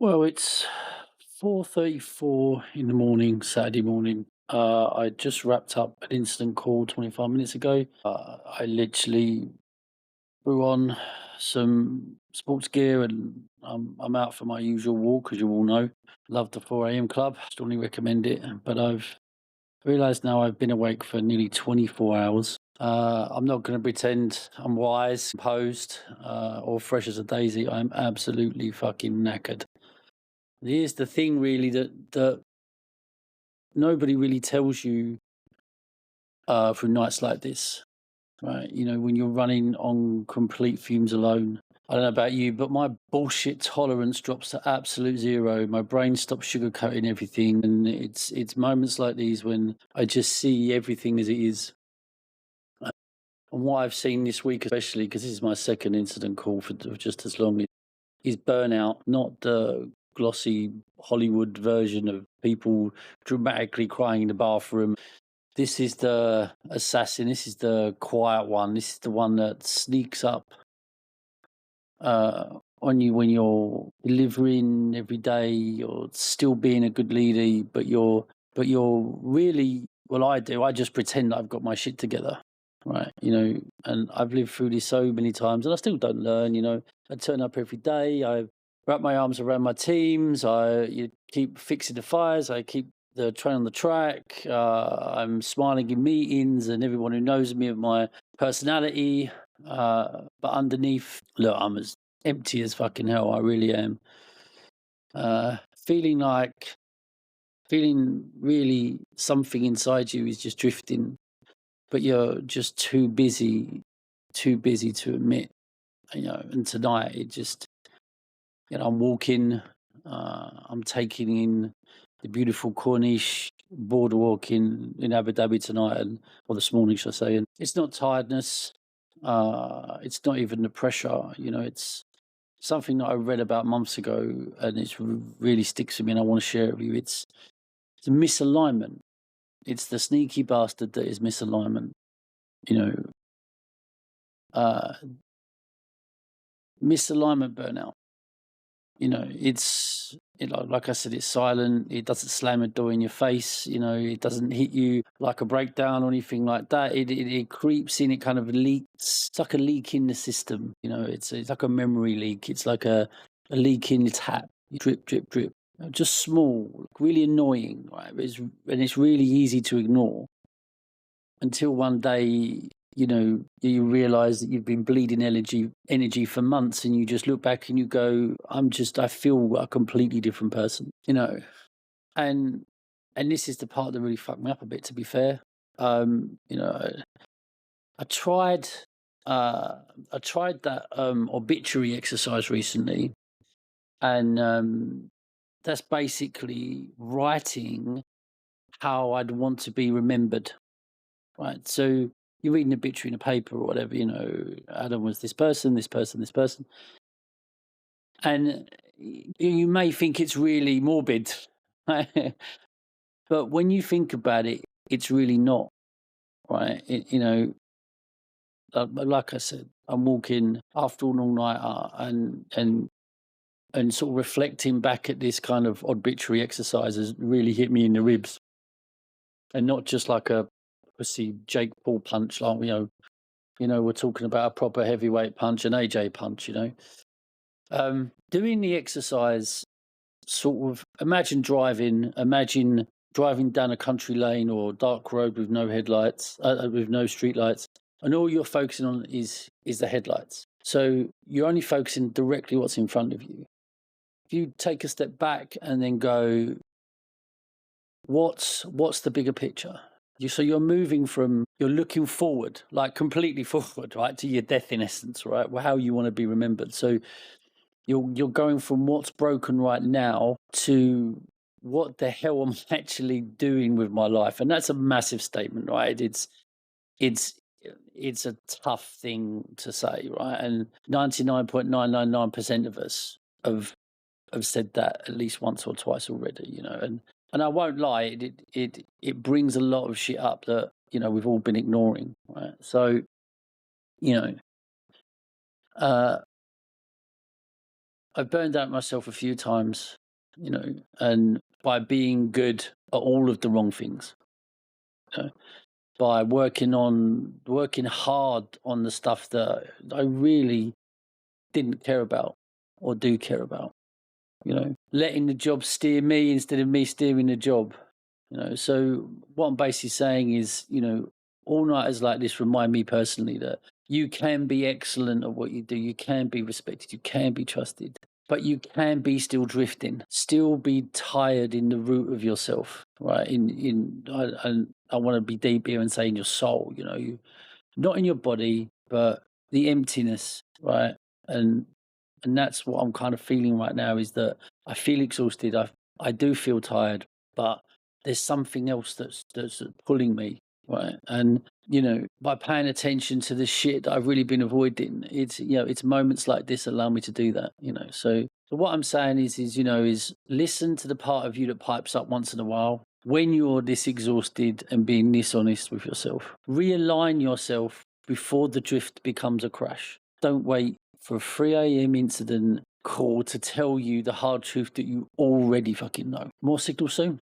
Well, it's 4:34 in the morning, Saturday morning. I just wrapped up an incident call 25 minutes ago. I literally threw on some sports gear and I'm out for my usual walk, as you all know. Love the 4 a.m. club. Strongly recommend it. But I've realised now I've been awake for nearly 24 hours. I'm not going to pretend I'm wise, posed, or fresh as a daisy. I'm absolutely fucking knackered. Here's the thing, really, that nobody really tells you through nights like this, right? You know, when you're running on complete fumes alone. I don't know about you, but my bullshit tolerance drops to absolute zero. My brain stops sugarcoating everything, and it's moments like these when I just see everything as it is. And what I've seen this week, especially because this is my second incident call for just as long, is Burnout, not the glossy Hollywood version of people dramatically crying in the bathroom. This is the assassin. This is the quiet one. This is the one that sneaks up on you when you're delivering every day. You're still being a good leader, but you're really, well, I do. I just pretend that I've got my shit together, right? You know, and I've lived through this so many times, and I still don't learn. You know, I turn up every day. I wrap my arms around my teams. You keep fixing the fires. I keep the train on the track. I'm smiling in meetings, and everyone who knows me of my personality. But underneath, look, I'm as empty as fucking hell. I really am. Uh, feeling like, feeling really something inside you is just drifting, but you're just too busy to admit. You know, and tonight it just, I'm walking, I'm taking in the beautiful Corniche boardwalk in Abu Dhabi tonight, or this morning, should I say? And it's not tiredness, it's not even the pressure. You know, it's something that I read about months ago, and really sticks with me, and I want to share it with you. It's a misalignment. It's the sneaky bastard that is misalignment. You know, uh, misalignment burnout. You know, like I said, it's silent. It doesn't slam a door in your face. You know, it doesn't hit you like a breakdown or anything like that. It creeps in. It kind of leaks. It's like a leak in the system. You know, it's like a memory leak. It's like a leak in the tap. Drip, drip, drip. Just small, really annoying, right? And it's really easy to ignore until one day, you know, you realize that you've been bleeding energy for months, and you just look back and you go, I feel a completely different person, you know. And this is the part that really fucked me up a bit, to be fair. You know, I tried I tried that obituary exercise recently, and that's basically writing how I'd want to be remembered. Right. So you read an obituary in a paper or whatever, you know, Adam was this person, this person, this person. And you may think it's really morbid, right? But when you think about it, it's really not, right? You know, like I said, I'm walking after an all-nighter and sort of reflecting back at this kind of obituary exercise has really hit me in the ribs. And not just like a pussy Jake Paul punch, like, we're talking about a proper heavyweight punch, an AJ punch, you know. Doing the exercise, sort of imagine driving down a country lane or dark road with no headlights, with no street lights, and all you're focusing on is the headlights. So you're only focusing directly what's in front of you. If you take a step back and then go, what's the bigger picture? So you're looking forward, like completely forward, right, to your death in essence, right? Well, how you want to be remembered. So you're going from what's broken right now to what the hell am I actually doing with my life? And that's a massive statement, right? It's it's a tough thing to say, right? And 99.999% of us have said that at least once or twice already, you know. And I won't lie, it brings a lot of shit up that, you know, we've all been ignoring, right? So, you know, uh I've burned out myself a few times, and by being good at all of the wrong things, you know, by working hard on the stuff that I really didn't care about or do care about, letting the job steer me instead of me steering the job. So what I'm basically saying is, all nighters like this remind me personally that you can be excellent at what you do, you can be respected, you can be trusted, but you can be still drifting, still be tired in the root of yourself, right? I want to be deep here and say in your soul, not in your body, but the emptiness, right? And and that's what I'm kind of feeling right now, is that I feel exhausted. I do feel tired, but there's something else that's pulling me, right? And by paying attention to the shit that I've really been avoiding, it's moments like this allow me to do that. So what I'm saying is listen to the part of you that pipes up once in a while. When you're this exhausted and being this honest with yourself, realign yourself before the drift becomes a crash. Don't wait for a 3 a.m. incident call to tell you the hard truth that you already fucking know. More signal soon.